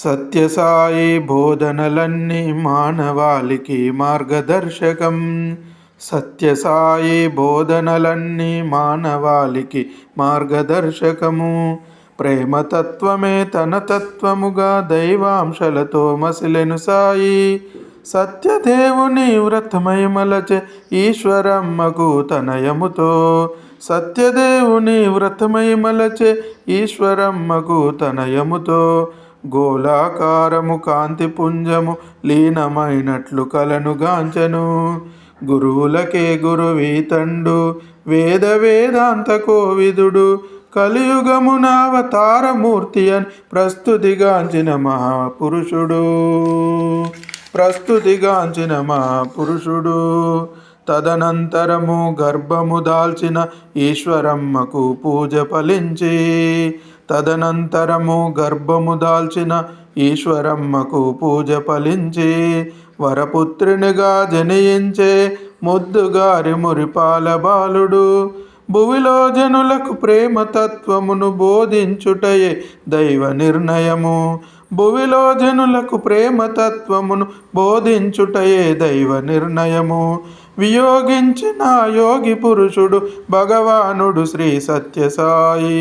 సత్యసాయి బోధనలన్నీ మానవాళికి మార్గదర్శకం. సత్యసాయి బోధనలన్నీ మానవాళికి మార్గదర్శకము. ప్రేమతత్వమే తన తత్వముగా దైవాంశలతో మసిలెను సాయి. సత్యదేవుని వ్రతమై మలచే ఈశ్వరమ్మకు తనయముతో. సత్యదేవుని వ్రతమై మలచే ఈశ్వరమ్మకు తనయముతో. గోళాకారము కాంతి పుంజము లీనమైనట్లు కలను గాంచను. గురువులకే గురువీతండు వేద వేదాంత కోవిదుడు. కలియుగమున అవతారమూర్తి అని ప్రస్తుతిగాంచిన మహాపురుషుడు. తదనంతరము గర్భము దాల్చిన ఈశ్వరమ్మకు పూజ ఫలించి. వరపుత్రునిగా జనించే ముద్దుగారి మురిపాల బాలుడు. భువిలో జనులకు ప్రేమతత్వమును బోధించుటయే దైవ నిర్ణయము. వియోగించిన యోగి పురుషుడు భగవానుడు శ్రీ సత్యసాయి.